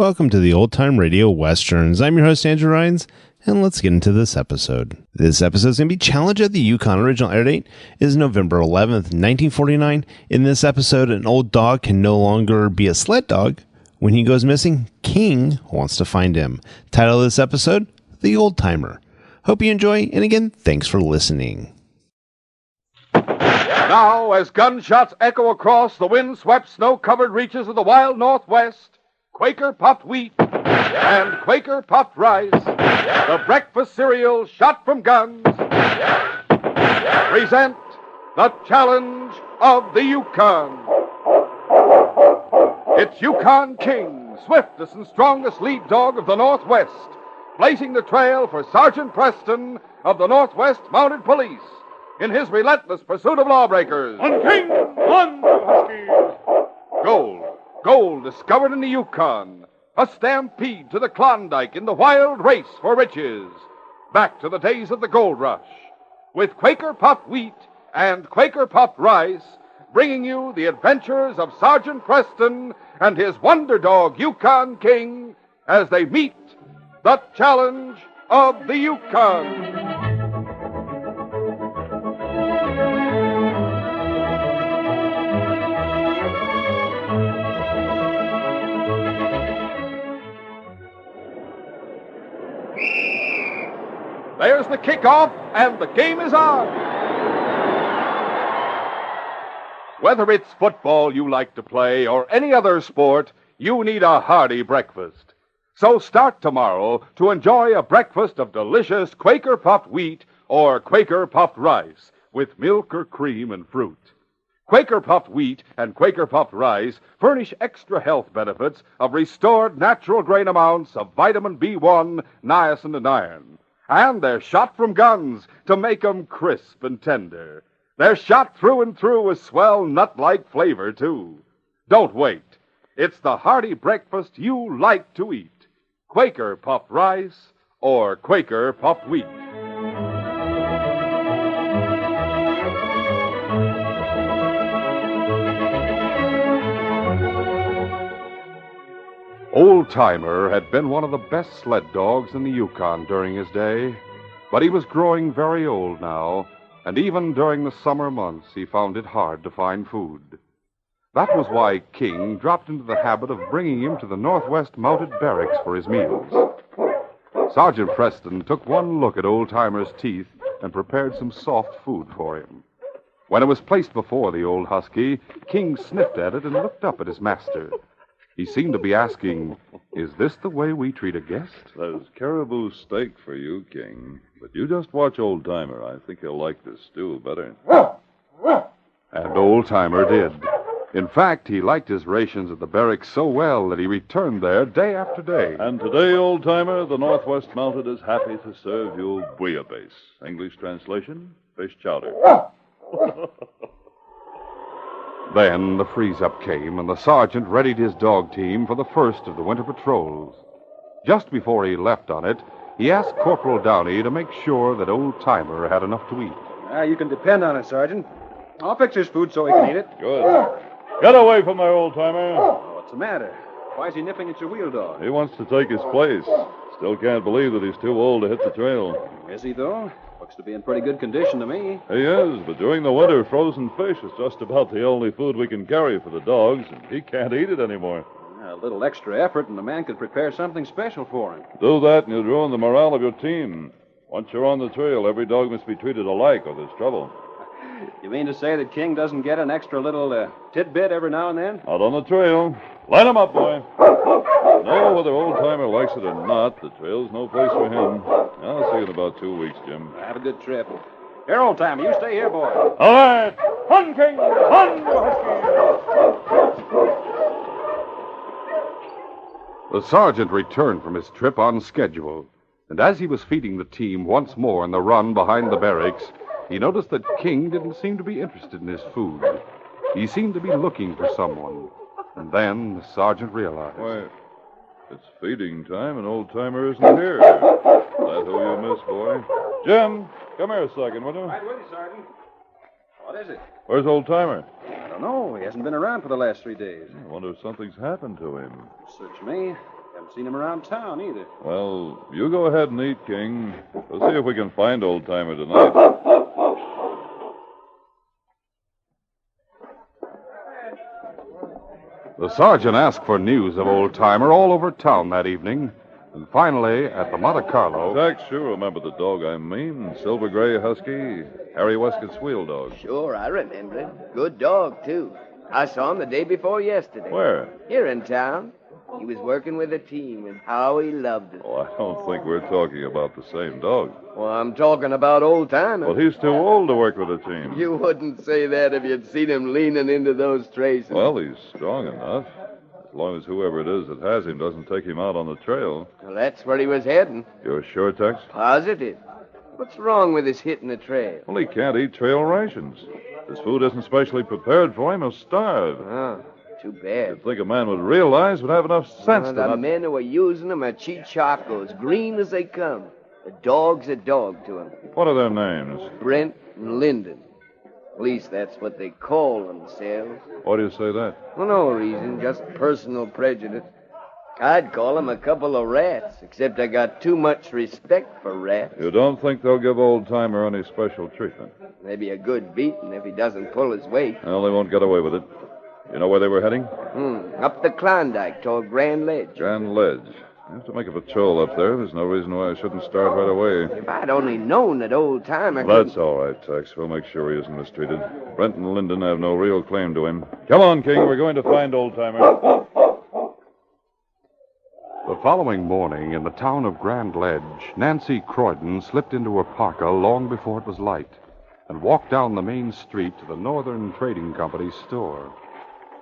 Welcome to the Old Time Radio Westerns. I'm your host, Andrew Rhynes, and let's get into this episode. This episode is going to be Challenge of the Yukon. Original air date is November 11th, 1949. In this episode, an old dog can no longer be a sled dog. When he goes missing, King wants to find him. Title of this episode, The Old Timer. Hope you enjoy, and again, thanks for listening. Now, as gunshots echo across the wind-swept, snow-covered reaches of the wild Northwest, Quaker puffed wheat and Quaker puffed rice, the breakfast cereal shot from guns, present the Challenge of the Yukon. It's Yukon King, swiftest and strongest lead dog of the Northwest, blazing the trail for Sergeant Preston of the Northwest Mounted Police in his relentless pursuit of lawbreakers. On King! On, you Huskies! Gold discovered in the Yukon. A stampede to the Klondike in the wild race for riches. Back to the days of the gold rush. With Quaker puffed wheat and Quaker puffed rice, bringing you the adventures of Sergeant Preston and his wonder dog, Yukon King, as they meet the Challenge of the Yukon. There's the kickoff, and the game is on. Whether it's football you like to play or any other sport, you need a hearty breakfast. So start tomorrow to enjoy a breakfast of delicious Quaker puffed wheat or Quaker puffed rice with milk or cream and fruit. Quaker puffed wheat and Quaker puffed rice furnish extra health benefits of restored natural grain amounts of vitamin B1, niacin, and iron. And they're shot from guns to make 'em crisp and tender. They're shot through and through with swell nut-like flavor, too. Don't wait. It's the hearty breakfast you like to eat. Quaker puffed rice or Quaker puffed wheat. Old Timer had been one of the best sled dogs in the Yukon during his day, but he was growing very old now, and even during the summer months he found it hard to find food. That was why King dropped into the habit of bringing him to the Northwest Mounted Barracks for his meals. Sergeant Preston took one look at Old Timer's teeth and prepared some soft food for him. When it was placed before the old husky, King sniffed at it and looked up at his master. He seemed to be asking, is this the way we treat a guest? There's caribou steak for you, King. But you just watch Old Timer. I think he'll like this stew better. And Old Timer did. In fact, he liked his rations at the barracks so well that he returned there day after day. And today, Old Timer, the Northwest Mounted is happy to serve you bouillabaisse. English translation, fish chowder. Then the freeze-up came, and the sergeant readied his dog team for the first of the winter patrols. Just before he left on it, he asked Corporal Downey to make sure that Old Timer had enough to eat. You can depend on it, Sergeant. I'll fix his food so he can eat it. Good. Get away from there, Old Timer. What's the matter? Why is he nipping at your wheel dog? He wants to take his place. Still can't believe that he's too old to hit the trail. Is he, though? Looks to be in pretty good condition to me. He is, but during the winter, frozen fish is just about the only food we can carry for the dogs, and he can't eat it anymore. A little extra effort, and the man could prepare something special for him. Do that, and you'll ruin the morale of your team. Once you're on the trail, every dog must be treated alike, or there's trouble. You mean to say that King doesn't get an extra little tidbit every now and then? Out on the trail. Line him up, boy. No, whether Old Timer likes it or not, the trail's no place for him. I'll see you in about 2 weeks, Jim. Have a good trip. Here, Old Timer, you stay here, boy. All right. Hun, King! Hun, you husky! The sergeant returned from his trip on schedule, and as he was feeding the team once more in the run behind the barracks, he noticed that King didn't seem to be interested in his food. He seemed to be looking for someone. And then the sergeant realized. Why, it's feeding time and Old Timer isn't here. That who you miss, boy? Jim, come here a second, will you? Right with you, Sergeant. What is it? Where's Old Timer? I don't know. He hasn't been around for the last 3 days. I wonder if something's happened to him. Search me. There Haven't seen him around town either. Well, you go ahead and eat, King. We'll see if we can find Old Timer tonight. The sergeant asked for news of Old Timer all over town that evening. And finally, at the Monte Carlo... Jack, sure remember the dog I mean. Silver gray husky, Harry Wescott's wheel dog. Sure, I remember him. Good dog, too. I saw him the day before yesterday. Where? Here in town. He was working with a team, and how he loved it. Oh, I don't think we're talking about the same dog. Well, I'm talking about Old Timer. Well, he's too old to work with a team. You wouldn't say that if you'd seen him leaning into those traces. Well, he's strong enough. As long as whoever it is that has him doesn't take him out on the trail. Well, that's where he was heading. You're sure, Tex? Positive. What's wrong with his hitting the trail? Well, he can't eat trail rations. His food isn't specially prepared for him. He'll starve. Oh, too bad. You'd think a man would realize would have enough sense to The not... men who are using them are cheap chacos, green as they come. The dog's a dog to him. What are their names? Brent and Lyndon. At least that's what they call themselves. Why do you say that? For no reason, just personal prejudice. I'd call them a couple of rats, except I got too much respect for rats. You don't think they'll give Old Timer any special treatment? Maybe a good beating if he doesn't pull his weight. Well, they won't get away with it. You know where they were heading? Up the Klondike toward Grand Ledge. Grand Ledge. You have to make a patrol up there. There's no reason why I shouldn't start right away. If I'd only known that Old Timer... That's all right, Tex. We'll make sure he isn't mistreated. Brent and Lyndon have no real claim to him. Come on, King. We're going to find Old Timer. The following morning, in the town of Grand Ledge, Nancy Croydon slipped into her parka long before it was light and walked down the main street to the Northern Trading Company's store.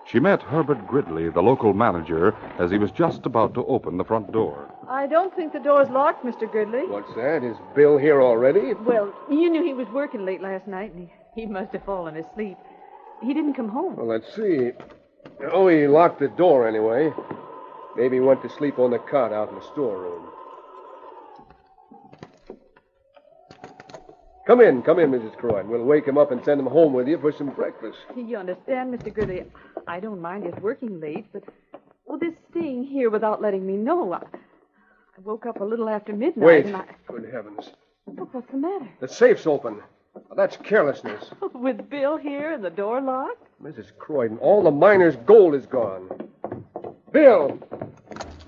She met Herbert Gridley, the local manager, as he was just about to open the front door. I don't think the door's locked, Mr. Gridley. What's that? Is Bill here already? Well, you knew he was working late last night, and he must have fallen asleep. He didn't come home. Well, let's see. Oh, he locked the door anyway. Maybe he went to sleep on the cot out in the storeroom. Come in, Mrs. Croydon. We'll wake him up and send him home with you for some breakfast. You understand, Mr. Gridley, I don't mind his working late, but, well, this staying here without letting me know. I woke up a little after midnight, Wait. and Good heavens. What's the matter? The safe's open. Well, that's carelessness. With Bill here and the door locked? Mrs. Croydon, all the miner's gold is gone. Bill!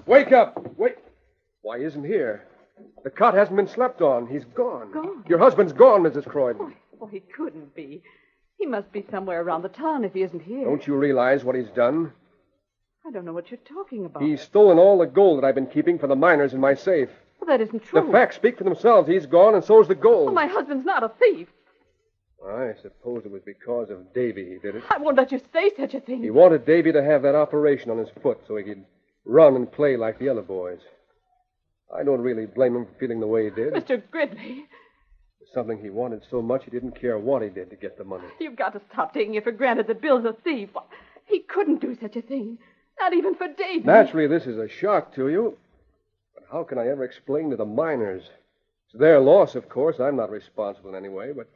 Wake up! Wait. Why, he isn't here. The cot hasn't been slept on. He's gone. Gone? Your husband's gone, Mrs. Croydon. Oh, he couldn't be. He must be somewhere around the town if he isn't here. Don't you realize what he's done? I don't know what you're talking about. He's stolen all the gold that I've been keeping for the miners in my safe. Well, that isn't true. The facts speak for themselves. He's gone, and so's the gold. Oh, my husband's not a thief. I suppose it was because of Davy he did it. I won't let you say such a thing. He wanted Davy to have that operation on his foot so he could run and play like the other boys. I don't really blame him for feeling the way he did. Mr. Gridley, It's something he wanted so much he didn't care what he did to get the money. you've got to stop taking it for granted that Bill's a thief. He couldn't do such a thing. Not even for Davy. Naturally, this is a shock to you. But how can I ever explain to the miners? It's their loss, of course. I'm not responsible in any way, but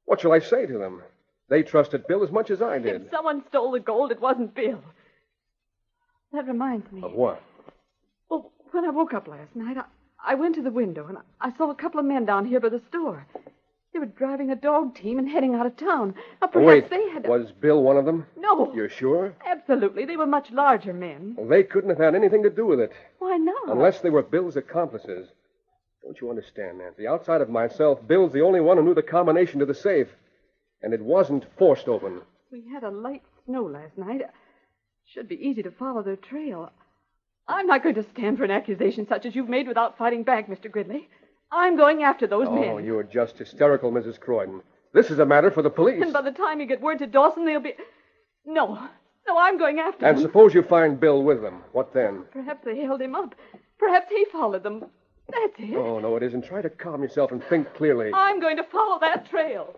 what shall I say to them? They trusted Bill as much as I did. If someone stole the gold, it wasn't Bill. That reminds me. Of what? Well, when I woke up last night, I went to the window and I saw a couple of men down here by the store. They were driving a dog team and heading out of town. Now, perhaps Wait, they had... was Bill one of them? No. You're sure? Absolutely. They were much larger men. Well, they couldn't have had anything to do with it. Why not? Unless they were Bill's accomplices. Don't you understand, Nancy? Outside of myself, Bill's the only one who knew the combination to the safe. And it wasn't forced open. We had a light snow last night. Should be easy to follow their trail. I'm not going to stand for an accusation such as you've made without fighting back, Mr. Gridley. I'm going after those men. Oh, you're just hysterical, Mrs. Croydon. This is a matter for the police. And by the time you get word to Dawson, they'll be... No, I'm going after them. And suppose you find Bill with them. What then? Perhaps they held him up. Perhaps he followed them. That's it. Oh, no, it isn't. Try to calm yourself and think clearly. I'm going to follow that trail.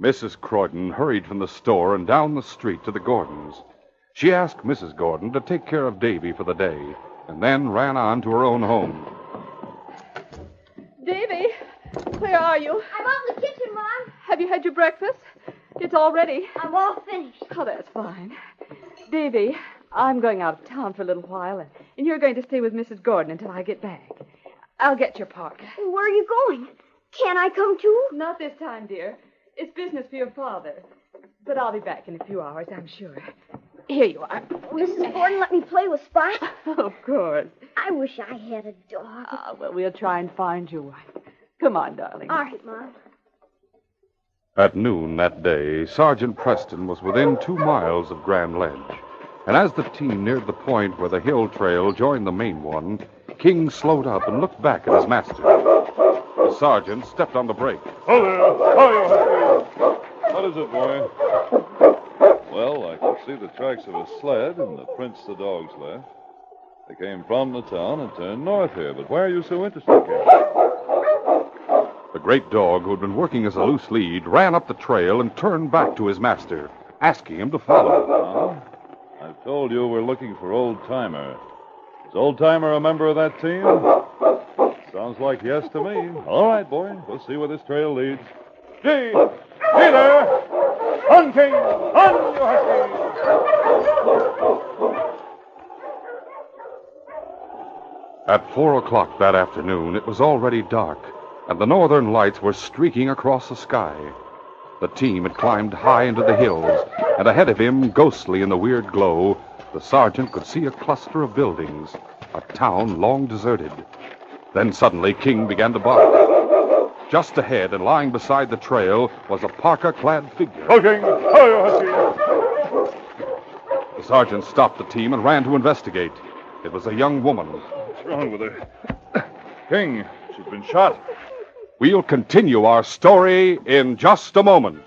Mrs. Croydon hurried from the store and down the street to the Gordons. She asked Mrs. Gordon to take care of Davy for the day, and then ran on to her own home. Davy, where are you? I'm out in the kitchen, Mom. Have you had your breakfast? It's all ready. I'm all finished. Oh, that's fine. Davy, I'm going out of town for a little while, and and you're going to stay with Mrs. Gordon until I get back. I'll get your park. Where are you going? Can I come too? Not this time, dear. It's business for your father. But I'll be back in a few hours, I'm sure. Here you are. Mrs. Gordon let me play with Spot. Of course. I wish I had a dog. Well, we'll try and find you one. Come on, darling. All right, Mom. At noon that day, Sergeant Preston was within 2 miles of Grand Ledge. And as the team neared the point where the hill trail joined the main one, King slowed up and looked back at his master. The sergeant stepped on the brake. Oh, there. Oh, you Husky. What is it, boy? Well, I can see the tracks of a sled and the prints the dogs left. They came from the town and turned north here, but why are you so interested, King? The great dog, who had been working as a loose lead, ran up the trail and turned back to his master, asking him to follow. I've told you we're looking for Old Timer. Is Old Timer a member of that team? Sounds like yes to me. All right, boy. We'll see where this trail leads. Gee! Gee there! On, King! On, you Husky! At 4 o'clock that afternoon, it was already dark, and the northern lights were streaking across the sky. The team had climbed high into the hills, and ahead of him, ghostly in the weird glow, the sergeant could see a cluster of buildings, a town long deserted. Then suddenly, King began to bark. Just ahead and lying beside the trail was a parka-clad figure. Oh, King! Oh, you Husky! The sergeant stopped the team and ran to investigate. It was a young woman. What's wrong with her? King, she's been shot. We'll continue our story in just a moment.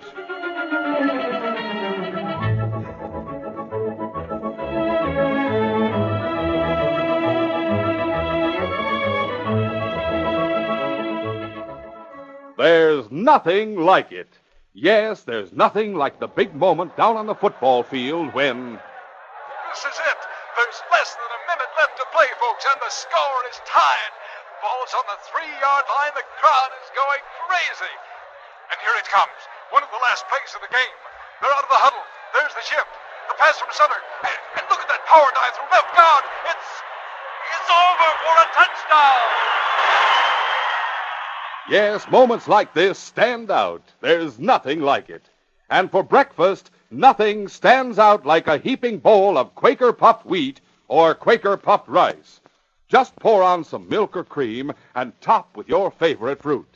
There's nothing like it. Yes, there's nothing like the big moment down on the football field when... This is it. There's less than a minute left to play, folks, and the score is tied. Ball's on the 3-yard line. The crowd is going crazy. And here it comes. One of the last plays of the game. They're out of the huddle. There's the shift. The pass from Sutton. And look at that power dive through left guard. It's over for a touchdown. Yes, moments like this stand out. There's nothing like it. And for breakfast, nothing stands out like a heaping bowl of Quaker puffed wheat or Quaker puffed rice. Just pour on some milk or cream and top with your favorite fruit.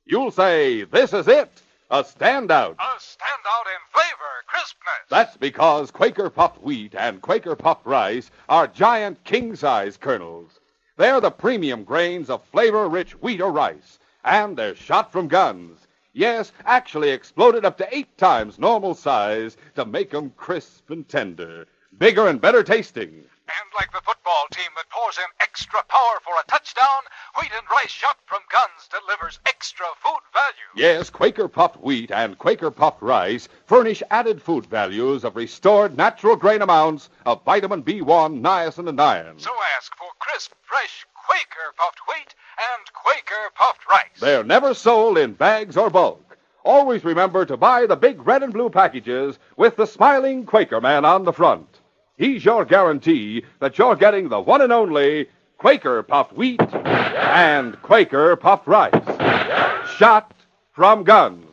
You'll say, this is it, a standout. A standout in flavor, crispness. That's because Quaker puffed wheat and Quaker puffed rice are giant king-size kernels. They're the premium grains of flavor-rich wheat or rice, and they're shot from guns. Yes, actually exploded up to 8 times normal size to make 'em crisp and tender, bigger and better tasting. And like the football team that pours in extra power for a touchdown, wheat and rice shot from guns delivers extra food value. Yes, Quaker puffed wheat and Quaker puffed rice furnish added food values of restored natural grain amounts of vitamin B1, niacin, and iron. So ask for crisp, fresh Quaker puffed wheat and Quaker puffed rice. They're never sold in bags or bulk. Always remember to buy the big red and blue packages with the smiling Quaker man on the front. He's your guarantee that you're getting the one and only Quaker puffed wheat and Quaker puffed rice. Shot from guns.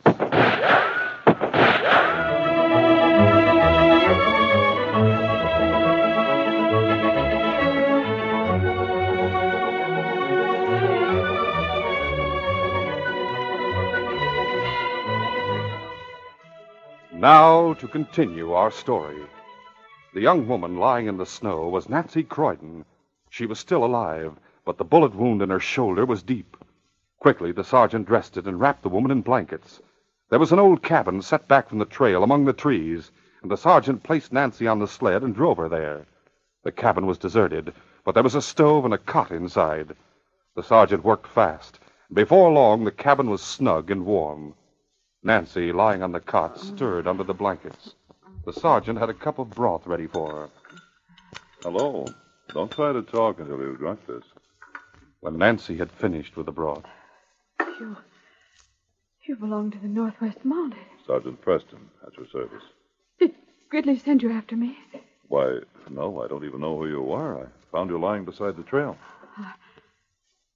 Now to continue our story. The young woman lying in the snow was Nancy Croydon. She was still alive, but the bullet wound in her shoulder was deep. Quickly, the sergeant dressed it and wrapped the woman in blankets. There was an old cabin set back from the trail among the trees, and the sergeant placed Nancy on the sled and drove her there. The cabin was deserted, but there was a stove and a cot inside. The sergeant worked fast. Before long, the cabin was snug and warm. Nancy, lying on the cot, stirred under the blankets. The sergeant had a cup of broth ready for her. Hello. Don't try to talk until you've drunk this. When Nancy had finished with the broth. You belong to the Northwest Mounted. Sergeant Preston, at your service. Did Gridley send you after me? Why, no, I don't even know who you are. I Found you lying beside the trail.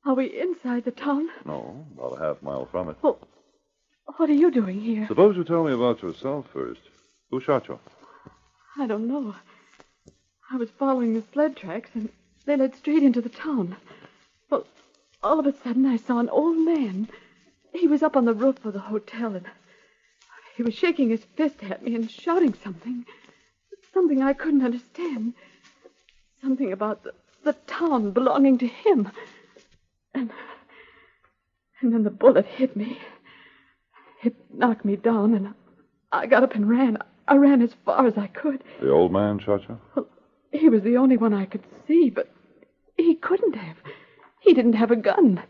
Are we inside the town? No, about a half mile from it. Well, what are you doing here? Suppose you tell me about yourself first. Who shot you? I don't know. I was following the sled tracks, and they led straight into the town. Well, all of a sudden, I saw an old man. He was up on the roof of the hotel, and he was shaking his fist at me and shouting something. Something I couldn't understand. Something about the town belonging to him. And then the bullet hit me. It knocked me down, and I got up and ran. I ran as far as I could. The old man shot you? Well, he was the only one I could see, but he couldn't have. He didn't have a gun.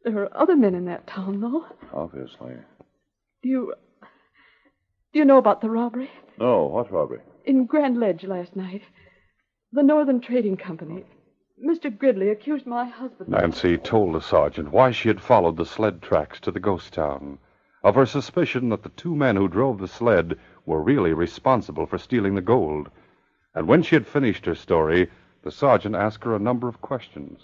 There were other men in that town, though. Obviously. Do you know about the robbery? No, what robbery? In Grand Ledge last night. The Northern Trading Company. Mr. Gridley accused my husband. Nancy told the sergeant why she had followed the sled tracks to the ghost town, of her suspicion that the two men who drove the sled were really responsible for stealing the gold. And when she had finished her story, the sergeant asked her a number of questions.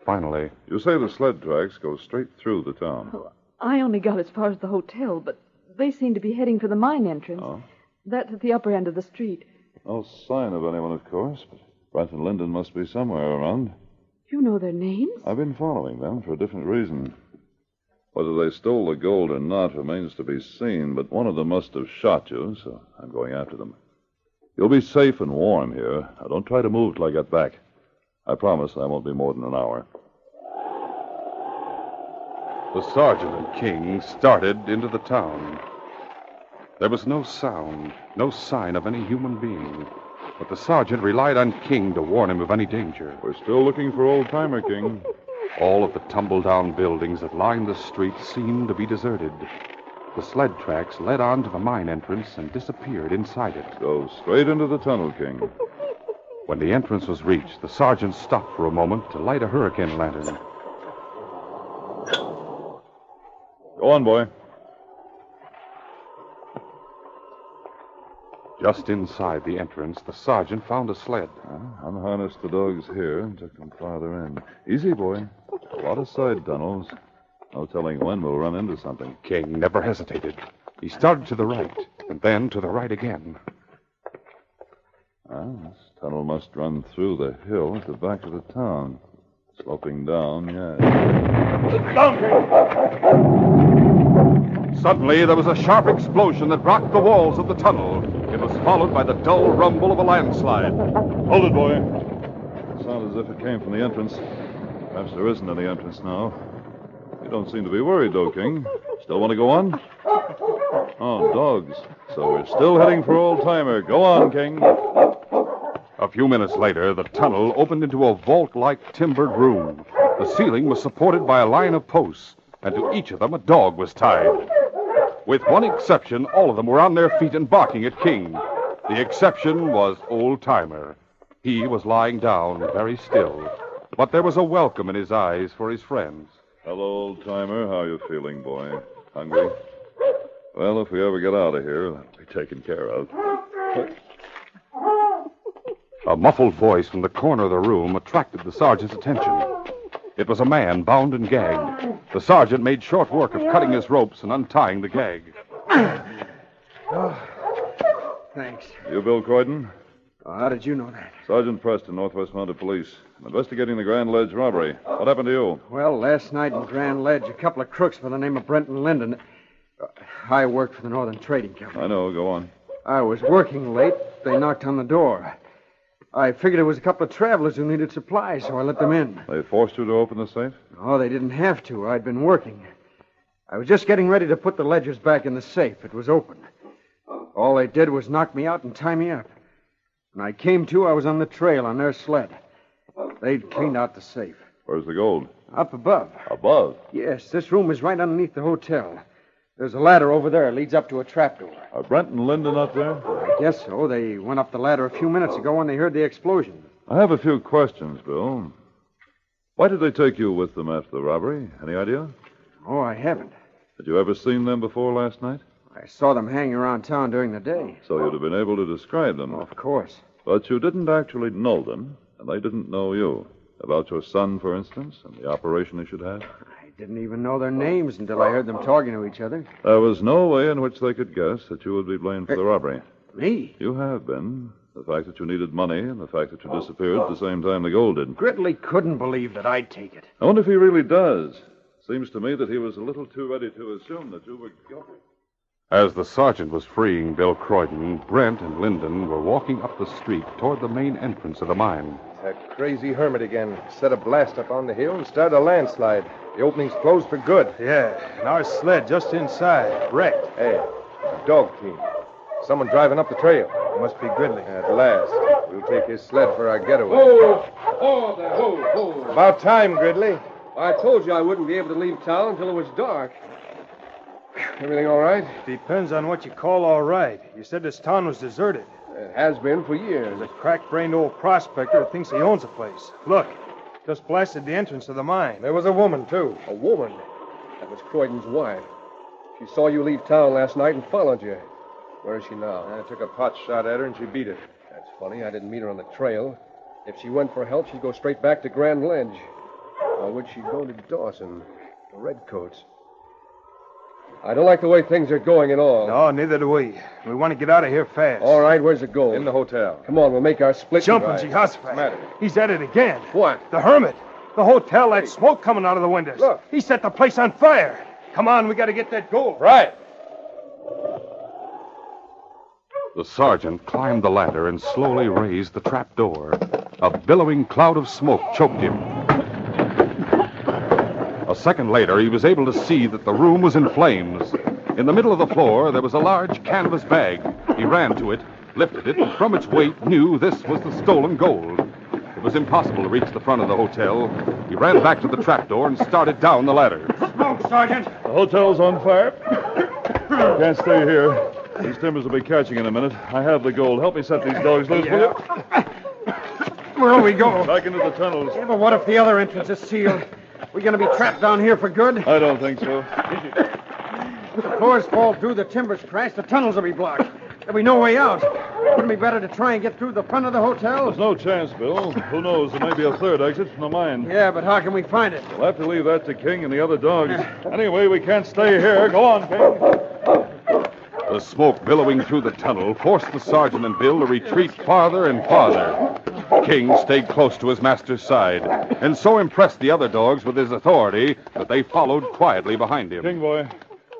Finally, You say the sled tracks go straight through the town. Well, I only got as far as the hotel, but they seem to be heading for the mine entrance. Oh? That's at the upper end of the street. No sign of anyone, of course, but Brent and Linden must be somewhere around. You know their names? I've been following them for a different reason. Whether they stole the gold or not remains to be seen, but one of them must have shot you, so I'm going after them. You'll be safe and warm here. Now, don't try to move till I get back. I promise I won't be more than an hour. the sergeant and King started into the town. There was no sound, no sign of any human being. But the sergeant relied on King to warn him of any danger. We're still looking for old-timer, King. All of the tumble-down buildings that lined the street seemed to be deserted. The sled tracks led on to the mine entrance and disappeared inside it. Go straight into the tunnel, King. When the entrance was reached, the sergeant stopped for a moment to light a hurricane lantern. Go on, boy. Just inside the entrance, the sergeant found a sled. Unharnessed the dogs here and took them farther in. Easy, boy. A lot of side tunnels. No telling when we'll run into something. King never hesitated. He started to the right, and then to the right again. This tunnel must run through the hill at the back of the town. Sloping down, yes. Down, King! Suddenly, there was a sharp explosion that rocked the walls of the tunnel. It was followed by the dull rumble of a landslide. Hold it, boy. It sounded as if it came from the entrance. Perhaps there isn't any entrance now. You don't seem to be worried, though, King. Still want to go on? Oh, dogs. So we're still heading for old-timer. Go on, King. A few minutes later, the tunnel opened into a vault-like timbered room. The ceiling was supported by a line of posts, and to each of them a dog was tied. With one exception, all of them were on their feet and barking at King. The exception was Old-Timer. He was lying down very still, but there was a welcome in his eyes for his friends. Hello, old-timer. How you feeling, boy? Hungry? Well, if we ever get out of here, that'll be taken care of. A muffled voice from the corner of the room attracted the sergeant's attention. It was a man bound and gagged. The sergeant made short work of cutting his ropes and untying the gag. Thanks. You Bill Croydon? How did you know that? Sergeant Preston, Northwest Mounted Police. I'm investigating the Grand Ledge robbery. What happened to you? Well, last night in Grand Ledge, a couple of crooks by the name of Brent and Linden. I worked for the Northern Trading Company. I know. Go on. I was working late. They knocked on the door. I figured it was a couple of travelers who needed supplies, so I let them in. They forced you to open the safe? Oh, they didn't have to. I'd been working. I was just getting ready to put the ledgers back in the safe. It was open. All they did was knock me out and tie me up. When I came to, I was on the trail on their sled. They'd cleaned out the safe. Where's the gold? Up above. Above? Yes, this room is right underneath the hotel. There's a ladder over there. It leads up to a trapdoor. Are Brent and Linden up there? I guess so. They went up the ladder a few minutes ago when they heard the explosion. I have a few questions, Bill. Why did they take you with them after the robbery? Any idea? Oh, I haven't. Had you ever seen them before last night? I saw them hanging around town during the day. So you'd have been able to describe them. Of course. But you didn't actually know them, And they didn't know you. About your son, for instance, and the operation he should have? I didn't even know their names until I heard them talking to each other. There was no way in which they could guess that you would be blamed for the robbery. Me? You have been. The fact that you needed money and the fact that you disappeared at the same time the gold did. Gridley couldn't believe that I'd take it. I wonder if he really does. Seems to me that he was a little too ready to assume that you were guilty. As the sergeant was freeing Bill Croydon, Brent and Lyndon were walking up the street toward the main entrance of the mine. That crazy hermit again. Set a blast up on the hill and started a landslide. The opening's closed for good. Yeah, and our sled just inside, wrecked. Hey, a dog team. Someone driving up the trail. Must be Gridley. At last. We'll take his sled for our getaway. Oh. About time, Gridley. I told you I wouldn't be able to leave town until it was dark. Everything all right? Depends on what you call all right. You said this town was deserted. It has been for years. There's a crack-brained old prospector who thinks he owns the place. Look, just blasted the entrance to the mine. There was a woman, too. A woman? That was Croydon's wife. She saw you leave town last night and followed you. Where is she now? I took a pot shot at her and she beat it. That's funny. I didn't meet her on the trail. If she went for help, she'd go straight back to Grand Ledge. Or would she go to Dawson? The Redcoats? I don't like the way things are going at all. No, neither do we. We want to get out of here fast. All right, where's the gold? In the hotel. Come on, we'll make our split. Jumping ride. Jehoshaphat. What's the matter? He's at it again. What? The hermit. The hotel, that smoke coming out of the windows. Look. He set the place on fire. Come on, we got to get that gold. Right. The sergeant climbed the ladder and slowly raised the trap door. A billowing cloud of smoke choked him. A second later, he was able to see that the room was in flames. In the middle of the floor, there was a large canvas bag. He ran to it, lifted it, and from its weight knew this was the stolen gold. It was impossible to reach the front of the hotel. He ran back to the trapdoor and started down the ladder. Smoke, Sergeant. The hotel's on fire. Can't stay here. These timbers will be catching in a minute. I have the gold. Help me set these dogs loose, will you? Where'll we go? Back into the tunnels. Yeah, but what if the other entrance is sealed? We going to be trapped down here for good? I don't think so. If the floors fall through, the timbers crash, the tunnels will be blocked. There'll be no way out. Wouldn't it be better to try and get through the front of the hotel? There's no chance, Bill. Who knows? There may be a third exit from the mine. Yeah, but how can we find it? We'll have to leave that to King and the other dogs. Anyway, we can't stay here. Go on, King. The smoke billowing through the tunnel forced the sergeant and Bill to retreat farther and farther. King stayed close to his master's side, and so impressed the other dogs with his authority that they followed quietly behind him. King, boy,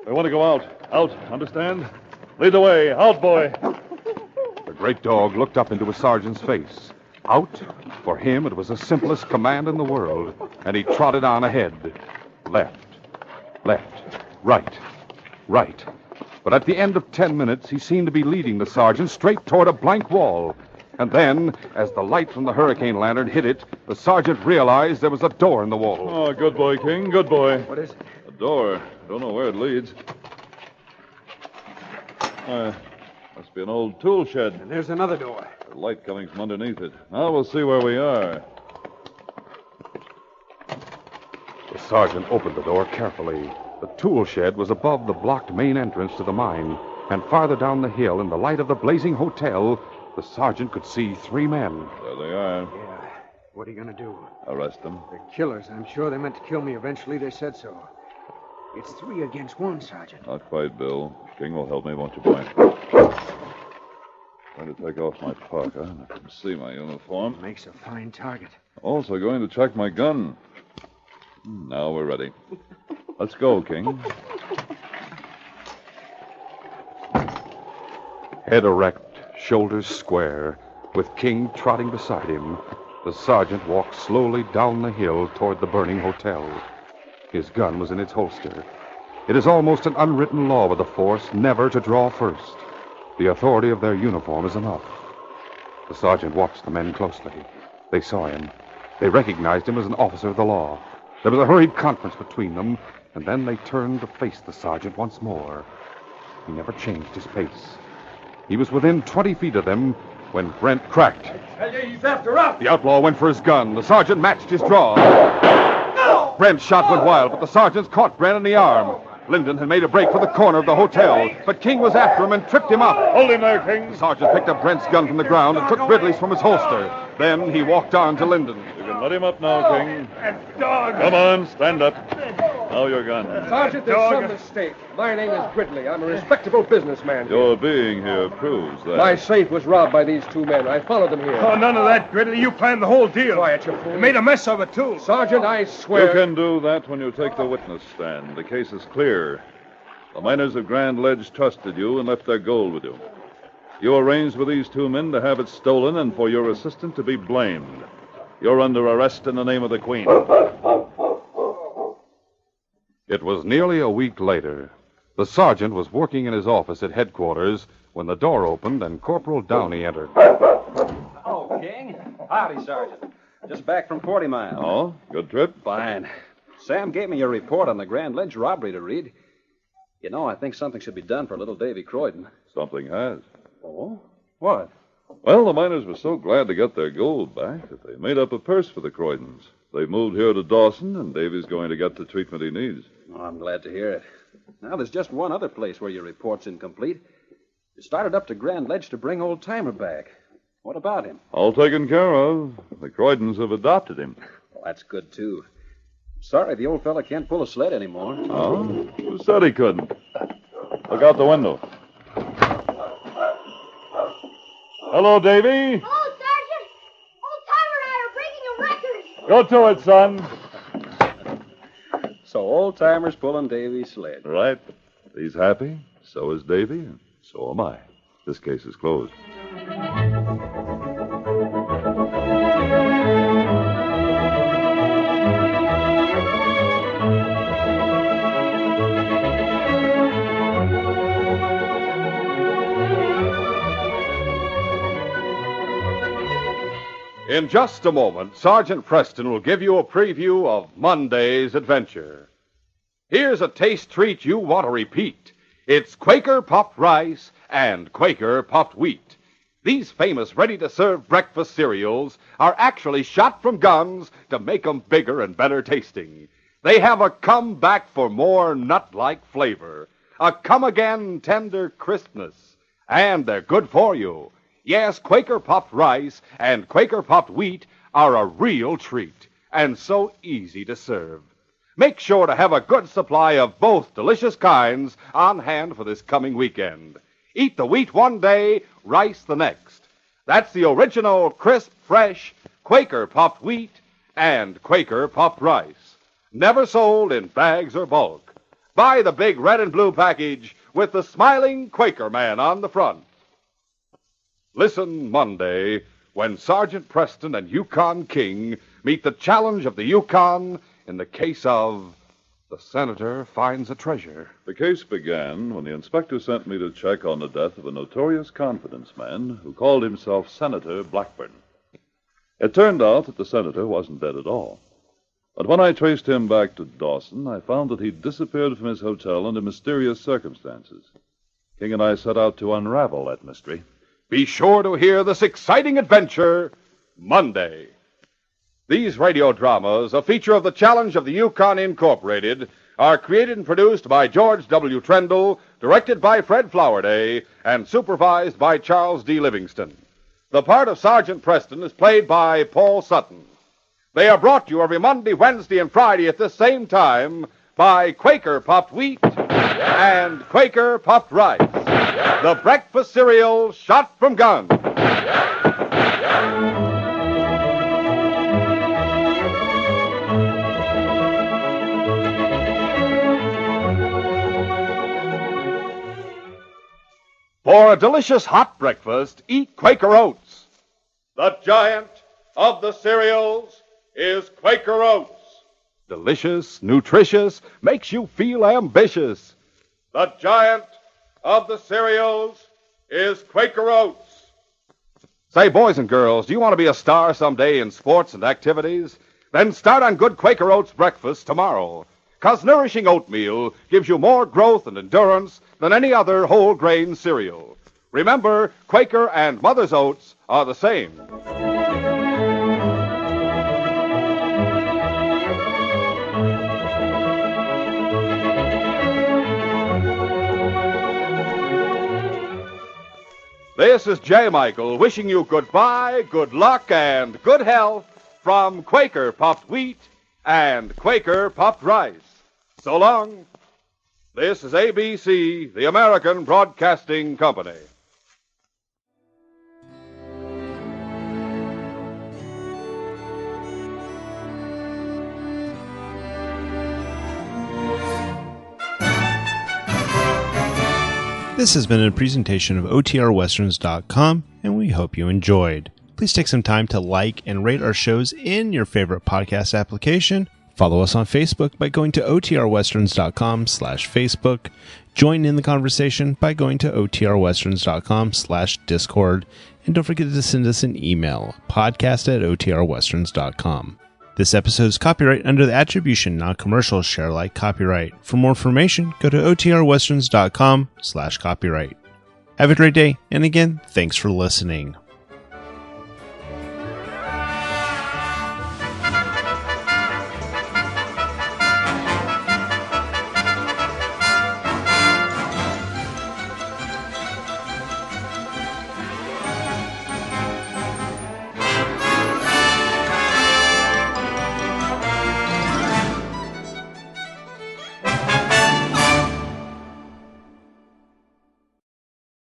we want to go out. Out, understand? Lead the way. Out, boy. The great dog looked up into his sergeant's face. Out? For him, it was the simplest command in the world, and he trotted on ahead. Left, right. But at the end of 10 minutes, he seemed to be leading the sergeant straight toward a blank wall. And then, as the light from the hurricane lantern hit it, the sergeant realized there was a door in the wall. Oh, good boy, King. Good boy. What is it? A door. Don't know where it leads. Must be an old tool shed. And there's another door. The light coming from underneath it. Now we'll see where we are. The sergeant opened the door carefully. The tool shed was above the blocked main entrance to the mine, and farther down the hill, in the light of the blazing hotel, the sergeant could see 3 men. There they are. Yeah. What are you going to do? Arrest them. They're killers. I'm sure they meant to kill me eventually. They said so. It's 3 against 1, Sergeant. Not quite, Bill. King will help me, won't you, boy? Going to take off my parka. I can see my uniform. Makes a fine target. Also going to check my gun. Now we're ready. Let's go, King. Head erect, shoulders square, with King trotting beside him, the sergeant walked slowly down the hill toward the burning hotel. His gun was in its holster. It is almost an unwritten law with the force never to draw first. The authority of their uniform is enough. The sergeant watched the men closely. They saw him. They recognized him as an officer of the law. There was a hurried conference between them, and then they turned to face the sergeant once more. He never changed his pace. He was within 20 feet of them when Brent cracked. I tell you, he's after us. The outlaw went for his gun. The sergeant matched his draw. No! Brent's shot went wild, but the sergeant caught Brent in the arm. Lyndon had made a break for the corner of the hotel, but King was after him and tripped him up. Hold him there, King. The sergeant picked up Brent's gun from the ground and took Ridley's from his holster. Then he walked on to Lyndon. You can let him up now, King. That dog. Come on, stand up. Now your gun. Sergeant, there's some mistake. My name is Gridley. I'm a respectable businessman. Your being here proves that. My safe was robbed by these two men. I followed them here. Oh, none of that, Gridley. You planned the whole deal. Quiet, you fool. You made a mess of it, too. Sergeant, I swear. You can do that when you take the witness stand. The case is clear. The miners of Grand Ledge trusted you and left their gold with you. You arranged with these two men to have it stolen and for your assistant to be blamed. You're under arrest in the name of the Queen. It was nearly a week later. The sergeant was working in his office at headquarters when the door opened and Corporal Downey entered. Oh, King. Howdy, Sergeant. Just back from 40 Mile. Oh, good trip? Fine. Sam gave me your report on the Grand Ledge robbery to read. You know, I think something should be done for little Davy Croydon. Something has. Oh? What? Well, the miners were so glad to get their gold back that they made up a purse for the Croydons. They moved here to Dawson, and Davy's going to get the treatment he needs. Oh, I'm glad to hear it. Now, there's just one other place where your report's incomplete. You started up to Grand Ledge to bring Old Timer back. What about him? All taken care of. The Croydons have adopted him. Well, that's good, too. Sorry the old fella can't pull a sled anymore. Oh? Who said he couldn't? Look out the window. Hello, Davy. Oh, Sergeant! Old Timer and I are breaking a record! Go to it, son. So Old Timer's pulling Davy's sled. Right. He's happy. So is Davy, and so am I. This case is closed. In just a moment, Sergeant Preston will give you a preview of Monday's adventure. Here's a taste treat you want to repeat. It's Quaker puffed rice and Quaker puffed wheat. These famous ready-to-serve breakfast cereals are actually shot from guns to make them bigger and better tasting. They have a come-back for more nut-like flavor, a come-again tender crispness, and they're good for you. Yes, Quaker puffed rice and Quaker puffed wheat are a real treat, and so easy to serve. Make sure to have a good supply of both delicious kinds on hand for this coming weekend. Eat the wheat one day, rice the next. That's the original crisp, fresh Quaker puffed wheat and Quaker puffed rice. Never sold in bags or bulk. Buy the big red and blue package with the smiling Quaker man on the front. Listen Monday when Sergeant Preston and Yukon King meet the challenge of the Yukon in the case of the Senator Finds a Treasure. The case began when the inspector sent me to check on the death of a notorious confidence man who called himself Senator Blackburn. It turned out that the senator wasn't dead at all. But when I traced him back to Dawson, I found that he'd disappeared from his hotel under mysterious circumstances. King and I set out to unravel that mystery. Be sure to hear this exciting adventure Monday. These radio dramas, a feature of the Challenge of the Yukon Incorporated, are created and produced by George W. Trendle, directed by Fred Flowerday, and supervised by Charles D. Livingston. The part of Sergeant Preston is played by Paul Sutton. They are brought to you every Monday, Wednesday, and Friday at this same time by Quaker puffed wheat and Quaker puffed rice. The breakfast cereal shot from guns. For a delicious hot breakfast, eat Quaker Oats. The giant of the cereals is Quaker Oats. Delicious, nutritious, makes you feel ambitious. The giant of the cereals is Quaker Oats. Say, boys and girls, do you want to be a star someday in sports and activities? Then start on good Quaker Oats breakfast tomorrow. 'Cause nourishing oatmeal gives you more growth and endurance than any other whole grain cereal. Remember, Quaker and Mother's Oats are the same. This is J. Michael wishing you goodbye, good luck, and good health from Quaker Puffed Wheat and Quaker Puffed Rice. So long. This is ABC, the American Broadcasting Company. This has been a presentation of OTRWesterns.com, and we hope you enjoyed. Please take some time to like and rate our shows in your favorite podcast application. Follow us on Facebook by going to OTRWesterns.com/Facebook. Join in the conversation by going to OTRWesterns.com/Discord. And don't forget to send us an email, podcast@OTRWesterns.com. This episode is copyright under the attribution, non-commercial, share alike copyright. For more information, go to OTRWesterns.com/copyright. Have a great day, and again, thanks for listening.